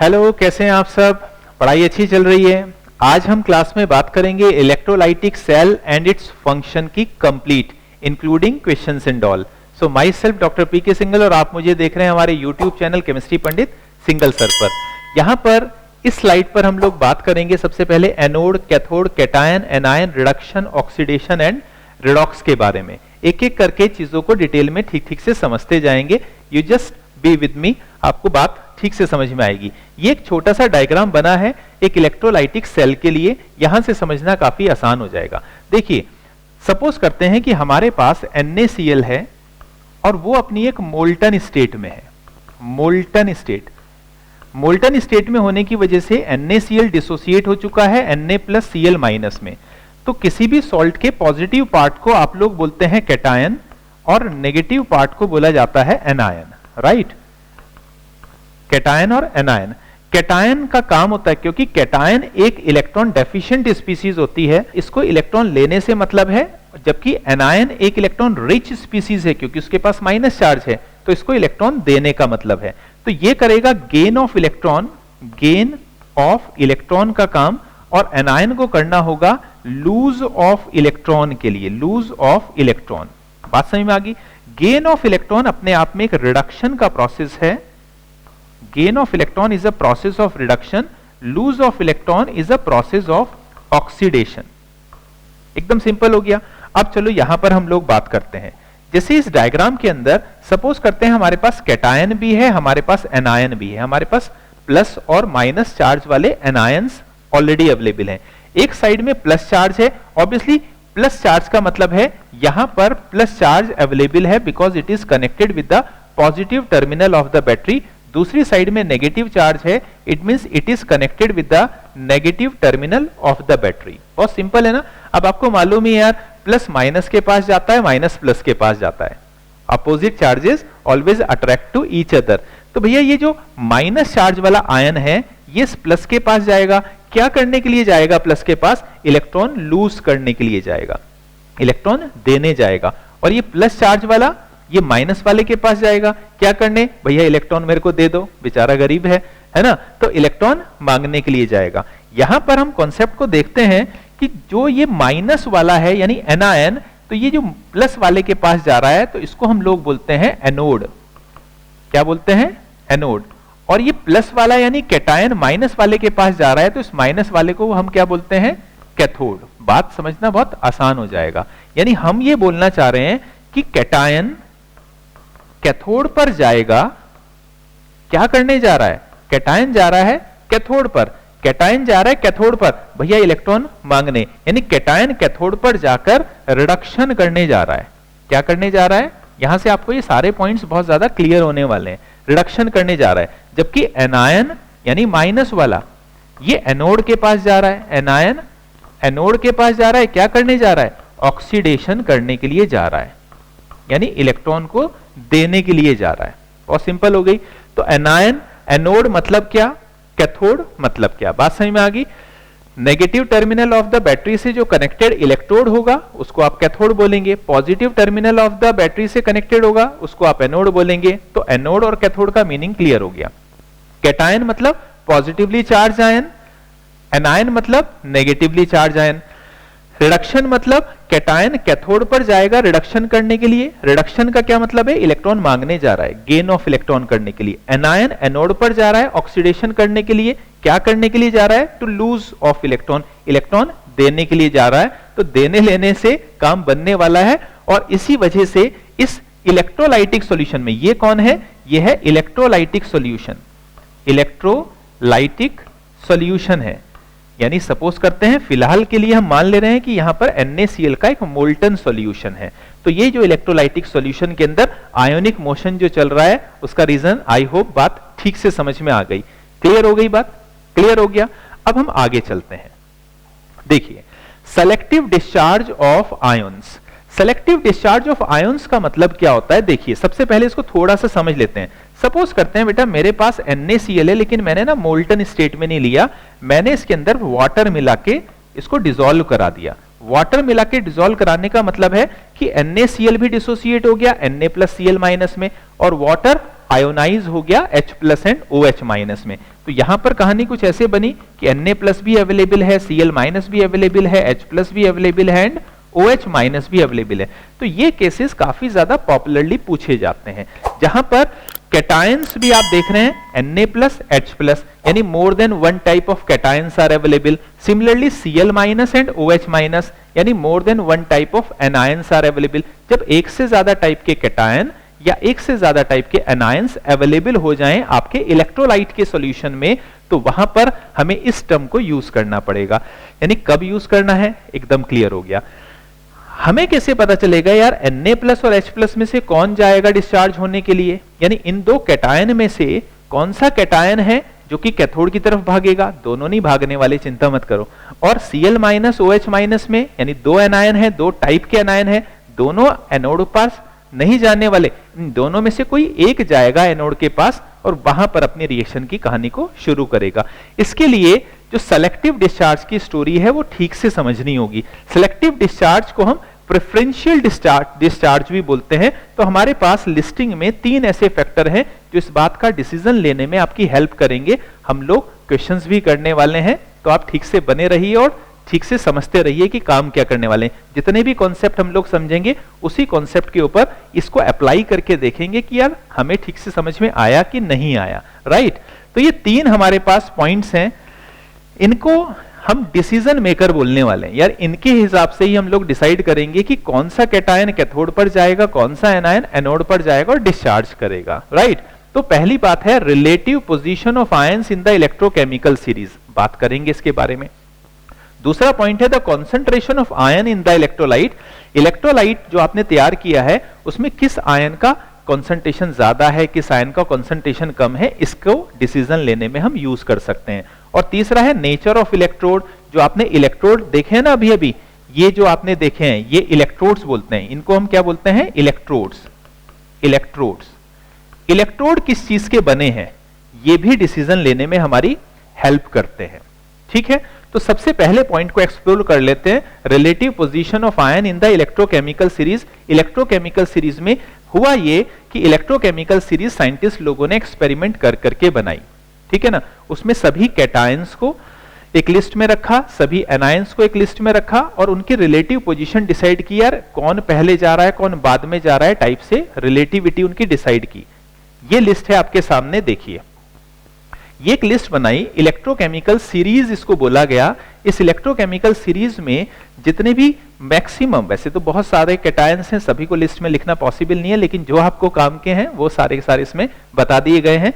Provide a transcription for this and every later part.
Hello, कैसे हैं आप सब? पढ़ाई अच्छी चल रही है? आज हम क्लास में बात करेंगे electrolytic cell and its function की complete including questions and all. So myself doctor PK Singhal और आप मुझे देख रहे हैं हमारे YouTube channel chemistry Pandit Singhal sir पर। यहाँ पर इस स्लाइड पर हम लोग बात करेंगे सबसे पहले anode, cathode, cation, anion, reduction, oxidation and redox के बारे में। एक एक करके चीजों को डिटेल में ठीक ठीक से समझते जाएंगे। You just be with me, आपको बात ठीक से समझ में आएगी। ये एक छोटा सा डायग्राम बना है एक इलेक्ट्रोलाइटिक सेल के लिए, यहां से समझना काफी आसान हो जाएगा। देखिए, सपोज करते हैं कि हमारे पास NaCl है और वो अपनी एक मोल्टन स्टेट में है। मोल्टन स्टेट में होने की वजह से NaCl डिसोसिएट हो चुका है Na+Cl- में। तो किसी भी सॉल्ट के पॉजिटिव पार्ट को आप लोग बोलते हैं कैटायन और नेगेटिव पार्ट को बोला जाता है एनायन, राइट? कैटायन और एनायन। कैटायन का काम होता है, क्योंकि कैटायन एक इलेक्ट्रॉन डेफिशिएंट स्पीसीज होती है, इसको इलेक्ट्रॉन लेने से मतलब है, जबकि एनायन एक इलेक्ट्रॉन रिच स्पीसीज है, क्योंकि उसके पास माइनस चार्ज है, तो इसको इलेक्ट्रॉन देने का मतलब है। तो ये करेगा गेन ऑफ इलेक्ट्रॉन का काम, और एनायन को करना होगा लूज ऑफ इलेक्ट्रॉन के लिए, लूज ऑफ इलेक्ट्रॉन। बात समझ में आ गई? गेन ऑफ इलेक्ट्रॉन अपने आप में एक रिडक्शन का प्रोसेस है। Gain of electron is a process of reduction, lose of electron is a process of oxidation. एकदम सिंपल हो गया। अब चलो यहां पर हम लोग बात करते हैं। जैसे इस डायग्राम के अंदर सपोज करते हैं हमारे पास कैटायन भी है, हमारे पास एनायन भी है, हमारे पास प्लस और माइनस चार्ज वाले एनायंस ऑलरेडी अवेलेबल हैं। एक साइड में प्लस चार्ज है, ऑब्वियसली प्लस चार्ज का मतलब है यहां पर प्लस चार्ज अवेलेबल है because it is connected with the positive terminal of the battery. दूसरी साइड में नेगेटिव चार्ज है, it means it is connected with the negative terminal of the battery. बहुत सिंपल है ना? अब आपको मालूम ही यार, प्लस माइनस के पास जाता है, माइनस प्लस के पास जाता है। Opposite charges always attract to each other. तो भैया ये जो माइनस चार्ज वाला आयन है, ये प्लस के पास जाएगा। क्या करने के लिए जाएगा प्लस के पास? इलेक्ट्रॉन लूज करने के लिए जाएगा, इलेक्ट्रॉन देने जाएगा। और ये प्लस चार्ज वाला ये माइनस वाले के पास जाएगा। क्या करने? भैया इलेक्ट्रॉन मेरे को दे दो, बेचारा गरीब है ना? तो इलेक्ट्रॉन मांगने के लिए जाएगा। यहां पर हम कॉन्सेप्ट को देखते हैं कि जो ये माइनस वाला है यानी एनायन, तो ये जो प्लस वाले के पास जा रहा है, तो इसको हम लोग बोलते हैं एनोड। क्या बोलते हैं? एनोड। और ये प्लस वाला यानी कैटायन माइनस वाले के पास जा रहा है, तो इस माइनस वाले को हम क्या बोलते हैं? कैथोड। बात समझना बहुत आसान हो जाएगा। यानी हम ये बोलना चाह रहे हैं कि कैटायन कैथोड पर जाएगा। क्या करने जा रहा है? कैटायन जा रहा है कैथोड पर, कैटायन जा रहा है कैथोड पर भैया इलेक्ट्रॉन मांगने, यानी कैटायन कैथोड पर जाकर रिडक्शन करने जा रहा है। क्या करने जा रहा है? यहां से आपको ये सारे पॉइंट्स बहुत ज्यादा क्लियर होने वाले हैं। रिडक्शन करने जा रहा है, जबकि एनायन यानी माइनस वाला ये एनोड के पास जा रहा है। एनायन एनोड के पास जा रहा है, क्या करने जा रहा है? ऑक्सीडेशन करने के लिए जा रहा है, यानी इलेक्ट्रॉन को देने के लिए जा रहा है। और सिंपल हो गई। तो एनायन, एनोड मतलब क्या, कैथोड मतलब क्या, बात समझ में आ गई? Negative terminal of the battery से जो कनेक्टेड इलेक्ट्रोड होगा उसको आप कैथोड बोलेंगे, positive terminal of the battery से कनेक्टेड होगा उसको आप एनोड बोलेंगे। तो एनोड और कैथोड का मीनिंग क्लियर हो गया। कैटायन मतलब पॉजिटिवली चार्ज आयन, एनायन मतलब नेगेटिवली चार्ज आयन। रिडक्शन मतलब कैटायन कैथोड पर जाएगा रिडक्शन करने के लिए। रिडक्शन का क्या मतलब है? इलेक्ट्रॉन मांगने जा रहा है, गेन ऑफ इलेक्ट्रॉन करने के लिए। एनायन एनोड पर जा रहा है ऑक्सीडेशन करने के लिए। क्या करने के लिए जा रहा है? To lose of electron, electron देने के लिए जा रहा है। तो देने लेने से काम बनने वाला है, और इसी वजह से इस इलेक्ट्रोलाइटिक सॉल्यूशन में ये कौन है? ये है इलेक्ट्रोलाइटिक सॉल्यूशन। इलेक्ट्रोलाइटिक सॉल्यूशन है, यानी सपोज करते हैं फिलहाल के लिए हम मान ले रहे हैं कि यहां पर NaCl का एक मोल्टन सॉल्यूशन है। तो ये जो इलेक्ट्रोलाइटिक सॉल्यूशन के अंदर आयोनिक मोशन जो चल रहा है उसका रीजन, आई होप बात ठीक से समझ में आ गई। क्लियर हो गई बात? क्लियर हो गया। अब हम आगे चलते हैं। देखिए, selective discharge of ions. Selective discharge of ions का मतलब क्या होता है? देखिए, सबसे पहले इसको थोड़ा सा समझ लेते हैं। सपोज करते हैं बेटा मेरे पास NaCl है, लेकिन मैंने ना मोल्टन स्टेट में नहीं लिया, मैंने इसके अंदर वाटर मिला के इसको डिसॉल्व करा दिया। वाटर मिला के डिसॉल्व कराने का मतलब है कि NaCl भी डिसोसिएट हो गया Na+Cl- में, और वाटर आयोनाइज हो गया H plus and OH minus में। तो यहां पर कहानी कुछ ऐसे बनी कि Na प्लस भी अवेलेबल है, Cl माइनस भी अवेलेबल है, H प्लस भी अवेलेबल है एंड OH माइनस भी अवेलेबल है। तो ये केसेस काफी ज्यादा पॉपुलरली पूछे जाते हैं, जहां पर कैटायंस भी आप देख रहे हैं Na प्लस H प्लस, यानी more than one type of cations are available. Similarly Cl minus and OH minus, यानी more than one type of anions are available. जब एक से ज्यादा टाइप के कैटायन या एक से ज्यादा टाइप के एनायंस अवेलेबल हो जाएं आपके इलेक्ट्रोलाइट के सॉल्यूशन में, तो वहां पर हमें इस टर्म को यूज करना पड़ेगा। यानी कब यूज करना है, एकदम क्लियर हो गया। हमें कैसे पता चलेगा यार Na प्लस और H प्लस में से कौन जाएगा डिस्चार्ज होने के लिए, यानी इन दो कैटायन में से कौन सा कैटायन है जो कि कैथोड की तरफ भागेगा? दोनों नहीं भागने वाले, चिंता मत करो। और Cl माइनस OH माइनस में, यानी दो एनायन है, दो टाइप के एनायन है, दोनों एनोड पास नहीं जाने वाले, इन दोनों में से कोई एक जाएगा एनोड के पास और वहां पर अपनी रिएक्शन की कहानी को शुरू करेगा। इसके लिए जो सेलेक्टिव डिस्चार्ज की स्टोरी है वो ठीक से समझनी होगी। सेलेक्टिव डिस्चार्ज को हम प्रेफरेंशियल डिस्चार्ज भी बोलते हैं। तो हमारे पास लिस्टिंग में 3 ऐसे फैक्टर हैं जो इस बात का डिसीजन लेने में आपकी हेल्प करेंगे। हम लोग क्वेश्चंस भी करने वाले हैं, तो आप ठीक से बने रहिए और ठीक से समझते रहिए कि काम क्या करने वाले हैं। जितने भी कॉन्सेप्ट हम लोग समझेंगे उसी कॉन्सेप्ट के ऊपर इसको अप्लाई करके देखेंगे कि यार हमें ठीक से समझ में आया कि नहीं आया, राइट। तो ये 3 हमारे पास पॉइंट्स हैं, इनको हम डिसीजन मेकर बोलने वाले हैं। यार इनके हिसाब से ही हम लोग डिसाइड करेंगे कि कौन सा कैटायन कैथोड पर जाएगा, कौन सा एनायन एनोड पर जाएगा और डिस्चार्ज करेगा, राइट। तो पहली बात है relative position of ions in the electrochemical series, बात करेंगे इसके बारे में। दूसरा पॉइंट है the concentration of ion in the electrolyte. Electrolyte जो आपने तैयार किया है उसमें किस आयन का कॉन्सेंट्रेशन ज्यादा है, किस आयन का कॉन्सेंट्रेशन कम है, इसको डिसीजन लेने में हम यूज कर सकते हैं। और तीसरा है नेचर ऑफ इलेक्ट्रोड। जो आपने इलेक्ट्रोड देखे हैं ना अभी अभी, ये जो आपने देखे हैं ये इलेक्ट्रोड्स बोलते हैं, इनको हम क्या बोलते हैं? इलेक्ट्रोड्स। इलेक्ट्रोड किस चीज के बने हैं ये भी डिसीजन लेने में हमारी हेल्प करते हैं, ठीक है। तो सबसे पहले पॉइंट को एक्सप्लोर कर लेते हैं, relative position of ion in the electrochemical series. Electrochemical series में हुआ ये कि इलेक्ट्रोकेमिकल सीरीज साइंटिस्ट लोगों ने एक्सपेरिमेंट कर करके बनाई, ठीक है ना। उसमें सभी कैटायंस को एक लिस्ट में रखा, सभी एनायंस को एक लिस्ट में रखा और उनकी रिलेटिव पोजीशन डिसाइड की, यार कौन पहले जा रहा है कौन बाद में जा रहा है, टाइप से रिलेटिविटी उनकी डिसाइड की। ये लिस्ट है आपके सामने, देखिए ये एक लिस्ट बनाई, इलेक्ट्रोकेमिकल सीरीज इसको बोला गया। इस इलेक्ट्रोकेमिकल सीरीज में जितने भी मैक्सिमम, वैसे तो बहुत सारे कैटायंस हैं, सभी को लिस्ट में लिखना पॉसिबल नहीं है, लेकिन जो आपको काम के हैं वो सारे के सारे इसमें बता दिए गए हैं।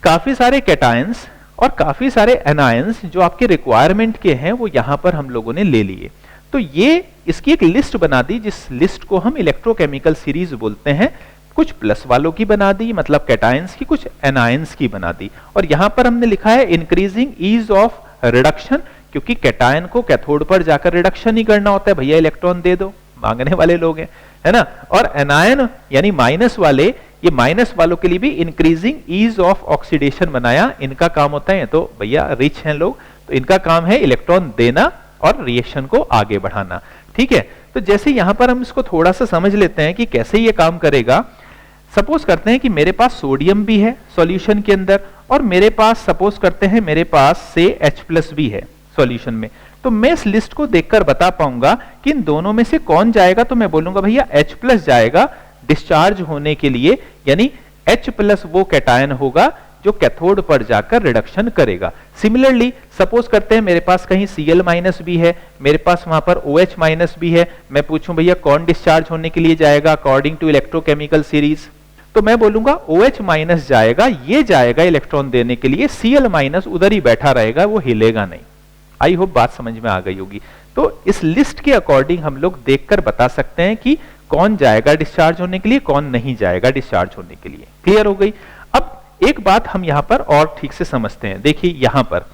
काफी सारे कैटायंस और काफी सारे एनायंस जो आपके रिक्वायरमेंट के हैं वो यहां पर हम लोगों ने ले लिए। तो ये इसकी एक लिस्ट बना दी, जिस लिस्ट को हम इलेक्ट्रोकेमिकल सीरीज बोलते हैं। कुछ प्लस वालों की बना दी, मतलब कैटायंस की, कुछ एनायंस की बना दी। और यहां पर हमने लिखा है इंक्रीजिंग ईज ऑफ रिडक्शन, क्योंकि कैटायन को कैथोड पर जाकर रिडक्शन ही करना होता है, भैया इलेक्ट्रॉन दे दो, मांगने वाले लोग हैं, है ना। और एनायन यानी माइनस वाले, ये माइनस वालों के लिए भी इंक्रीजिंग ईज ऑफ ऑक्सीडेशन बनाया, इनका काम होता है। तो भैया रिच हैं लोग, तो इनका काम है इलेक्ट्रॉन देना और रिएक्शन को आगे बढ़ाना, ठीक है। तो जैसे यहां पर हम इसको थोड़ा सा समझ लेते हैं कि कैसे ये काम करेगा। सपोज करते हैं कि मेरे पास सोडियम भी है सॉल्यूशन के अंदर, और मेरे पास सपोज करते हैं मेरे पास से H+ भी है सॉल्यूशन में। तो मैं इस लिस्ट को देखकर बता पाऊंगा कि इन दोनों में से कौन जाएगा। तो मैं बोलूंगा भैया H+ जाएगा डिस्चार्ज होने के लिए, यानी H+ वो कैटायन होगा जो कैथोड पर जाकर रिडक्शन करेगा। सिमिलरली सपोज करते हैं मेरे पास कहीं Cl- भी है, मेरे पास वहां पर OH- भी है। मैं पूछूं भैया कौन डिस्चार्ज होने के लिए जाएगा अकॉर्डिंग टू इलेक्ट्रोकेमिकल सीरीज, तो मैं बोलूंगा OH- जाएगा, ये जाएगा इलेक्ट्रॉन देने के लिए। Cl- उधर ही बैठा रहेगा, वो हिलेगा नहीं। आई होप बात समझ में आ गई होगी। तो इस लिस्ट के अकॉर्डिंग हम लोग देखकर बता सकते हैं कि कौन जाएगा डिस्चार्ज होने के लिए, कौन नहीं जाएगा डिस्चार्ज होने के लिए। क्लियर हो गई। अब एक बात हम यहां पर और ठीक से समझते हैं। देखिए यहां पर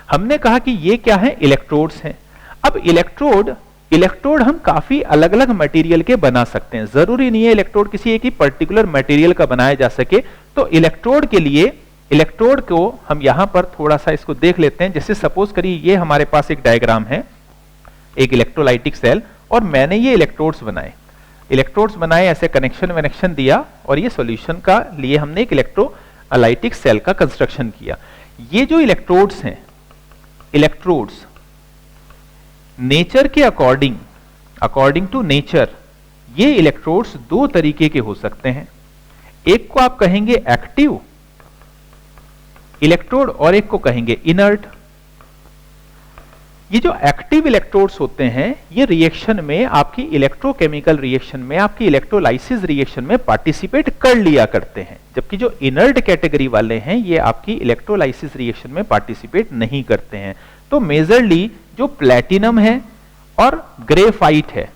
हमने कहा कि ये क्या है, इलेक्ट्रोड्स हैं। अब इलेक्ट्रोड हम काफी अलग अलग मटेरियल के बना सकते हैं, जरूरी नहीं है इलेक्ट्रोड किसी एक ही पर्टिकुलर मटेरियल का बनाया जा सके। तो इलेक्ट्रोड के लिए, इलेक्ट्रोड को हम यहां पर थोड़ा सा इसको देख लेते हैं। जैसे सपोज करिए ये हमारे पास एक डायग्राम है, एक इलेक्ट्रोलाइटिक सेल, और मैंने ये इलेक्ट्रोड्स बनाए। इलेक्ट्रोड्स बनाए, ऐसे कनेक्शन वनेक्शन दिया और ये सॉल्यूशन का लिए हमने एक इलेक्ट्रोलाइटिक सेल का कंस्ट्रक्शन किया। ये जो इलेक्ट्रोड्स हैं, इलेक्ट्रोड्स नेचर के अकॉर्डिंग टू नेचर, ये इलेक्ट्रोड्स दो तरीके के हो सकते हैं। एक को आप कहेंगे एक्टिव इलेक्ट्रोड और एक को कहेंगे इनर्ट। ये जो एक्टिव इलेक्ट्रोड्स होते हैं ये रिएक्शन में, आपकी इलेक्ट्रोकेमिकल रिएक्शन में, आपकी इलेक्ट्रोलाइसिस रिएक्शन में पार्टिसिपेट कर लिया करते हैं, जबकि जो इनर्ट कैटेगरी वाले हैं ये आपकी इलेक्ट्रोलाइसिस रिएक्शन में पार्टिसिपेट नहीं करते हैं। तो मेजरली जो प्लेटिनम है और ग्रेफाइट है,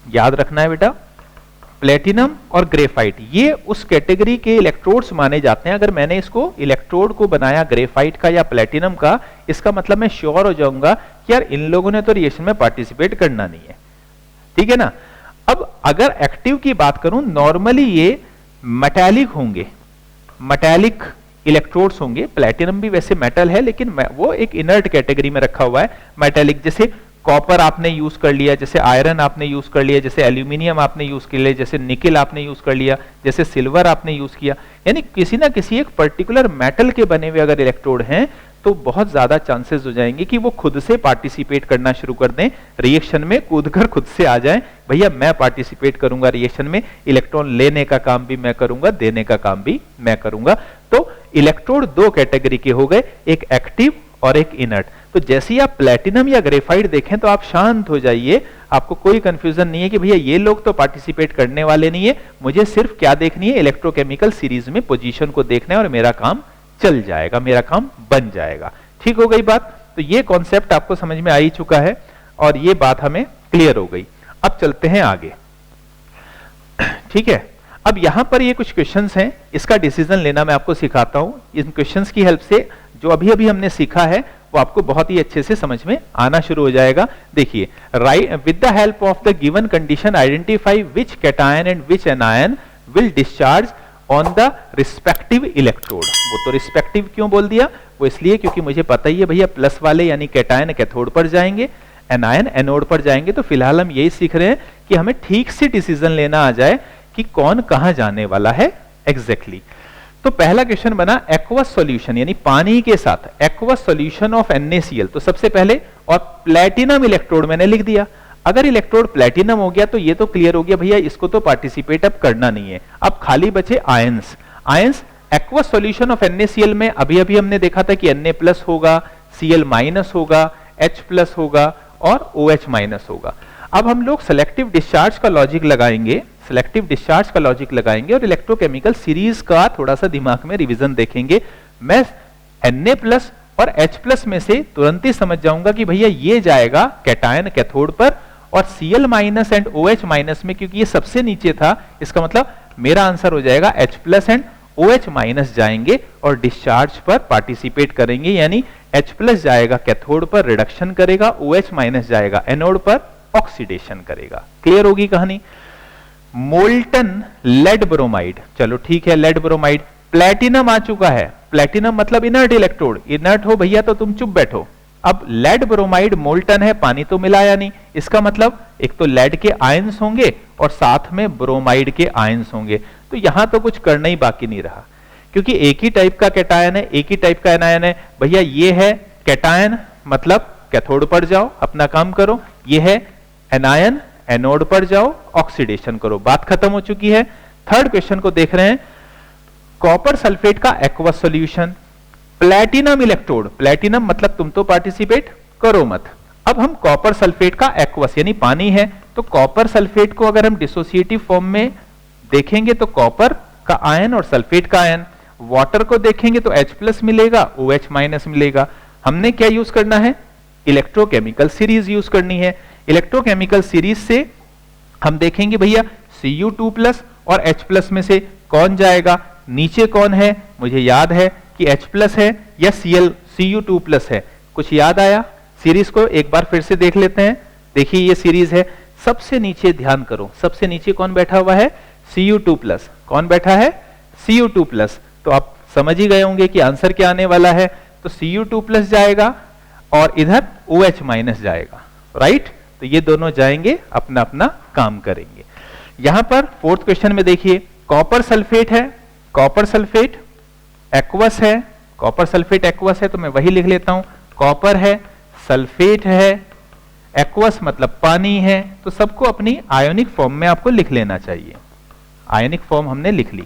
याद रखना है बेटा, प्लेटिनम और ग्रेफाइट ये उस कैटेगरी के इलेक्ट्रोड्स माने जाते हैं। अगर मैंने इसको इलेक्ट्रोड को बनाया ग्रेफाइट का या प्लेटिनम का, इसका मतलब मैं श्योर हो जाऊंगा कि यार इन लोगों ने तो रिएक्शन में पार्टिसिपेट करना नहीं है, ठीक है ना। अब अगर एक्टिव की बात करूं, नॉर्मली ये मेटालिक होंगे, मेटालिक इलेक्ट्रोड्स होंगे। प्लेटिनम भी वैसे मेटल है लेकिन वो एक इनर्ट कैटेगरी में रखा हुआ है, मेटालिक। जैसे कॉपर आपने यूज कर लिया, जैसे आयरन आपने यूज कर लिया, जैसे एल्यूमिनियम आपने यूज कर लिया, जैसे निकेल आपने यूज कर लिया, जैसे सिल्वर आपने यूज किया, यानी किसी ना किसी एक पर्टिकुलर मेटल के बने हुए अगर इलेक्ट्रोड हैं तो बहुत ज्यादा चांसेस हो जाएंगे कि वो खुद से पार्टिसिपेट करना शुरू कर दें, रिएक्शन में कूदकर खुद से आ जाएं, भैया मैं पार्टिसिपेट करूंगा रिएक्शन में, इलेक्ट्रॉन लेने का काम भी मैं करूंगा, देने का काम भी मैं करूंगा। तो इलेक्ट्रोड दो कैटेगरी के हो गए, एक एक्टिव और एक इनर्ट। तो जैसे ही आप प्लेटिनम या ग्रेफाइट देखें तो आप शांत हो जाइए, आपको कोई कंफ्यूजन नहीं है कि भैया ये लोग तो पार्टिसिपेट करने वाले नहीं है, मुझे सिर्फ क्या देखनी है, इलेक्ट्रोकेमिकल सीरीज में पोजीशन को देखना है और मेरा काम चल जाएगा, मेरा काम बन जाएगा। ठीक हो गई बात। तो ये कॉन्सेप्ट आपको समझ में आ ही चुका है और ये बात हमें क्लियर हो गई। अब चलते हैं आगे, ठीक है। अब यहां पर ये कुछ क्वेश्चंस हैं, इसका डिसीजन लेना मैं आपको सिखाता हूं। इन क्वेश्चंस की हेल्प से जो अभी अभी हमने सीखा है वो आपको बहुत ही अच्छे से समझ में आना शुरू हो जाएगा। देखिए, with the help of the given condition identify which cation and which anion will discharge on the respective electrode. वो तो रिस्पेक्टिव क्यों बोल दिया, वो इसलिए क्योंकि मुझे पता ही है भैया प्लस वाले यानी कैटायन कैथोड पर जाएंगे, एनायन एनोड पर जाएंगे। तो फिलहाल हम यही सीख रहे हैं कि हमें ठीक से डिसीजन लेना आ जाए कि कौन कहां जाने वाला है एग्जैक्टली। तो पहला क्वेश्चन बना एक्वस सॉल्यूशन यानी पानी के साथ एक्वस सॉल्यूशन ऑफ NaCl। तो सबसे पहले और प्लेटिनम इलेक्ट्रोड मैंने लिख दिया। अगर इलेक्ट्रोड प्लेटिनम हो गया तो ये तो क्लियर हो गया भैया इसको तो पार्टिसिपेट अब करना नहीं है। अब खाली बचे ions. Ions aqueous solution of NaCl में अभी अभी हमने देखा था कि Na+ होगा, Cl- होगा, H+ होगा और OH- होगा। अब हम लोग सेलेक्टिव डिस्चार्ज का लॉजिक लगाएंगे, सेलेक्टिव डिस्चार्ज का लॉजिक लगाएंगे और इलेक्ट्रोकेमिकल सीरीज का थोड़ा सा दिमाग में रिवीजन देखेंगे। मैं Na+ और H+ में से तुरंत ही समझ जाऊंगा कि भैया ये जाएगा कैटायन कैथोड पर और Cl- एंड OH- में, क्योंकि ये सबसे नीचे था, इसका मतलब मेरा आंसर हो जाएगा H+ एंड OH- जाएंगे और डिस्चार्ज पर पार्टिसिपेट करेंगे, यानी H+ जाएगा कैथोड पर रिडक्शन करेगा, OH- जाएगा एनोड पर ऑक्सीडेशन करेगा। क्लियर होगी कहानी। मोल्टन लेड ब्रोमाइड, चलो ठीक है, लेड ब्रोमाइड। प्लेटिनम आ चुका है, प्लेटिनम मतलब इनर्ट इलेक्ट्रोड, इनर्ट हो भैया तो तुम चुप बैठो। अब लेड ब्रोमाइड मोल्टन है, पानी तो मिलाया नहीं, इसका मतलब एक तो लेड के आयंस होंगे और साथ में ब्रोमाइड के आयंस होंगे। तो यहां तो कुछ करना ही बाकी नहीं रहा, क्योंकि एक ही टाइप का कैटायन है, एक ही टाइप का एनायन है। भैया ये है कैटायन मतलब कैथोड पर जाओ अपना काम करो, ये है एनायन एनोड पर जाओ ऑक्सीडेशन करो, बात खत्म हो चुकी है। थर्ड क्वेश्चन को देख रहे हैं, कॉपर सल्फेट का aqueous solution, platinum electrode, platinum मतलब तुम तो पार्टिसिपेट करो मत। अब हम कॉपर सल्फेट का एक्वस यानी पानी है, तो कॉपर सल्फेट को अगर हम डिसोसिएटिव फॉर्म में देखेंगे तो कॉपर का आयन और सल्फेट का आयन, वाटर को देखेंगे तो H+ मिलेगा, OH- मिलेगा। हमने क्या यूज करना है, इलेक्ट्रोकेमिकल सीरीज यूज करनी है। इलेक्ट्रोकेमिकल सीरीज से हम देखेंगे भैया Cu2+ और H+ में से कौन जाएगा, नीचे कौन है, मुझे याद है कि H+ है या Cu2+ है, कुछ याद आया। सीरीज को एक बार फिर से देख लेते हैं। देखिए ये सीरीज है, सबसे नीचे ध्यान करो, सबसे नीचे कौन बैठा हुआ है, Cu2+। कौन बैठा है, Cu2+। तो आप समझ ही गए होंगे कि आंसर क्या आने वाला है। तो Cu2+ जाएगा और इधर OH- जाएगा, राइट। तो ये दोनों जाएंगे अपना अपना काम करेंगे। यहां पर फोर्थ क्वेश्चन में देखिए, कॉपर सल्फेट है, कॉपर सल्फेट एक्वस है, कॉपर सल्फेट एक्वस है, तो मैं वही लिख लेता हूं, कॉपर है, सल्फेट है, एक्वस मतलब पानी है, तो सबको अपनी आयोनिक फॉर्म में आपको लिख लेना चाहिए। आयोनिक फॉर्म हमने लिख ली।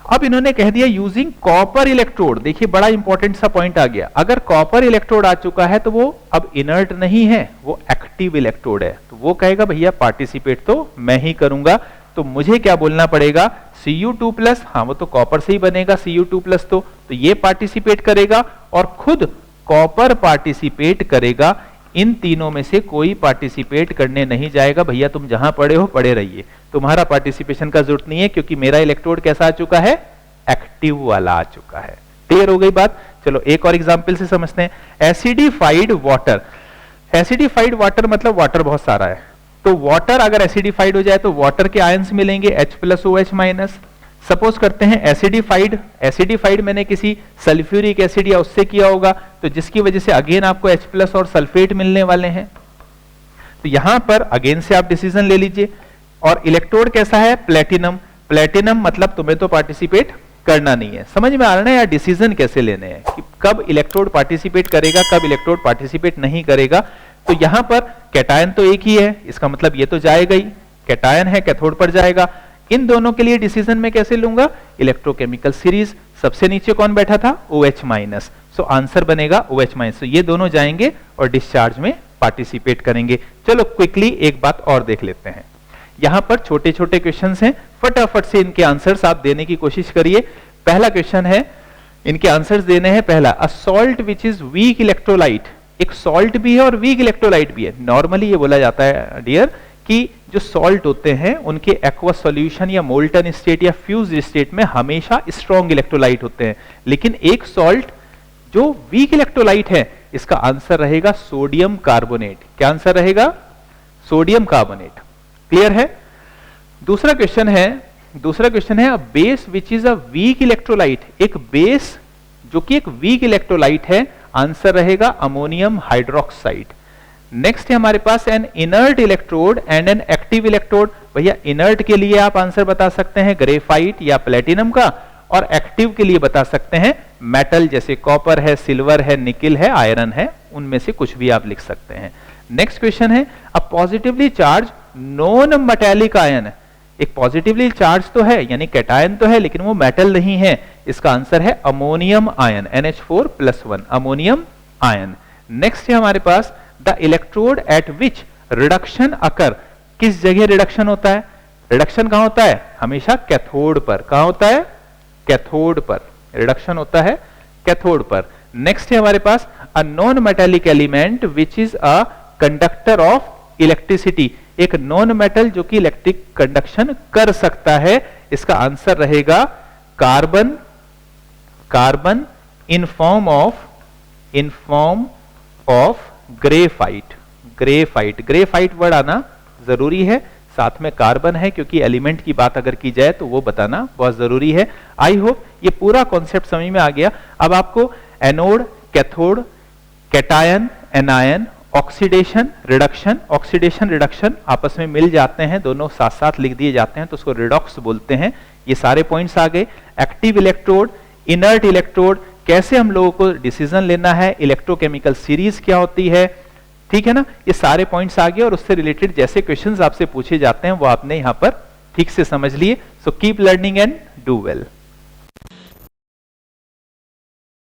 अब इन्होंने कह दिया यूजिंग कॉपर इलेक्ट्रोड। देखिए बड़ा इंपॉर्टेंट सा पॉइंट आ गया, अगर कॉपर इलेक्ट्रोड आ चुका है तो वो अब इनर्ट नहीं है, वो एक्टिव इलेक्ट्रोड है, तो वो कहेगा भैया पार्टिसिपेट तो मैं ही करूंगा, तो मुझे क्या बोलना पड़ेगा, Cu2+, हाँ वो तो कॉपर से ही बनेगा Cu2+, तो ये पार्टिसिपेट करेगा और खुद कॉपर पार्टिसिपेट करेगा। इन तीनों में से कोई पार्टिसिपेट करने नहीं जाएगा, भैया तुम जहां पड़े हो पड़े रहिए, तुम्हारा पार्टिसिपेशन का जरूरत नहीं है, क्योंकि मेरा इलेक्ट्रोड कैसा आ चुका है, एक्टिव वाला आ चुका है। क्लियर हो गई बात। चलो एक और एग्जांपल से समझते हैं। एसिडिफाइड वाटर, एसिडिफाइड वाटर मतलब वाटर बहुत सारा है, तो वाटर अगर एसिडिफाइड हो जाए तो वाटर के आयंस मिलेंगे H+OH-। सपोज करते हैं एसिडिफाइड, एसिडिफाइड मैंने किसी सल्फ्यूरिक एसिड या उससे किया होगा, तो जिसकी वजह से अगेन आपको H+ और सल्फेट मिलने वाले हैं। तो यहां पर अगेन से आप डिसीजन ले लीजिए। और इलेक्ट्रोड कैसा है, प्लेटिनम, प्लेटिनम मतलब तुम्हें तो पार्टिसिपेट करना नहीं है। समझ में आ रहा है या डिसीजन कैसे लेने हैं कि कब इलेक्ट्रोड पार्टिसिपेट करेगा, कब इलेक्ट्रोड पार्टिसिपेट नहीं करेगा। तो यहां पर कैटायन तो एक ही है, इसका मतलब ये तो जाएगा ही, कैटायन है कैथोड पर जाएगा। इन दोनों के लिए डिसीजन में कैसे लूंगा, इलेक्ट्रोकेमिकल सीरीज। सबसे नीचे कौन बैठा था, OH-, सो आंसर बनेगा OH-। तो ये दोनों जाएंगे और डिस्चार्ज में पार्टिसिपेट करेंगे। चलो क्विकली एक बात और देख लेते हैं। यहां पर छोटे छोटे क्वेश्चंस हैं, फटाफट से इनके आंसर्स आप देने की कोशिश करिए। पहला क्वेश्चन है, इनके आंसर्स देने हैं। पहला, a salt which is weak electrolyte, एक सॉल्ट भी है और वीक इलेक्ट्रोलाइट भी है। नॉर्मली ये बोला जाता है डियर कि जो सॉल्ट होते हैं उनके एक्वस सॉल्यूशन या मोल्टन स्टेट या फ्यूज्ड स्टेट में हमेशा स्ट्रॉन्ग इलेक्ट्रोलाइट होते हैं, लेकिन एक सॉल्ट जो वीक इलेक्ट्रोलाइट है, इसका आंसर रहेगा सोडियम कार्बोनेट। क्या आंसर रहेगा, सोडियम कार्बोनेट। क्लियर है। दूसरा क्वेश्चन है, a base which is a weak electrolyte, एक बेस जो कि एक वीक इलेक्ट्रोलाइट है, आंसर रहेगा अमोनियम हाइड्रोक्साइड। नेक्स्ट है हमारे पास an inert electrode and an active electrode. भैया इनर्ट के लिए आप आंसर बता सकते हैं ग्रेफाइट या प्लेटिनम का, और एक्टिव के लिए बता सकते हैं मेटल, जैसे कॉपर है, सिल्वर है, निकिल है, आयरन है, उनमें से कुछ भी आप लिख सकते हैं। नेक्स्ट क्वेश्चन है, a positively charge non metallic ion, एक पॉजिटिवली चार्ज तो है यानी कैटायन तो है, लेकिन वो मेटल नहीं है, इसका आंसर है ammonium ion, NH4+1 ammonium ion. Next है हमारे पास, the electrode at which reduction occur, किस जगह रिडक्शन होता है, रिडक्शन कहां होता है, हमेशा कैथोड पर। कहां होता है, कैथोड पर रिडक्शन होता है, कैथोड पर। नेक्स्ट है हमारे पास, a non metallic element which is a conductor of electricity, एक नॉन मेटल जो कि इलेक्ट्रिक कंडक्शन कर सकता है, इसका आंसर रहेगा carbon, carbon in form of graphite. Graphite, graphite word आना जरूरी है, साथ में कार्बन है, क्योंकि एलिमेंट की बात अगर की जाए तो वो बताना बहुत जरूरी है। आई होप ये पूरा कॉन्सेप्ट समझ में आ गया। अब आपको anode, cathode, cation, anion, oxidation, reduction, oxidation reduction आपस में मिल जाते हैं, दोनों साथ साथ लिख दिए जाते हैं, तो उसको रिडॉक्स बोलते हैं। ये सारे पॉइंट्स आ गए। एक्टिव इलेक्ट्रोड, इनर्ट इलेक्ट्रोड, कैसे हम लोगों को डिसीजन लेना है, इलेक्ट्रोकेमिकल सीरीज क्या होती है, ठीक है ना, ये सारे पॉइंट्स आ गए। और उससे रिलेटेड जैसे क्वेश्चंस आपसे पूछे जाते हैं वो आपने यहां पर ठीक से समझ लिए। So keep learning and do well.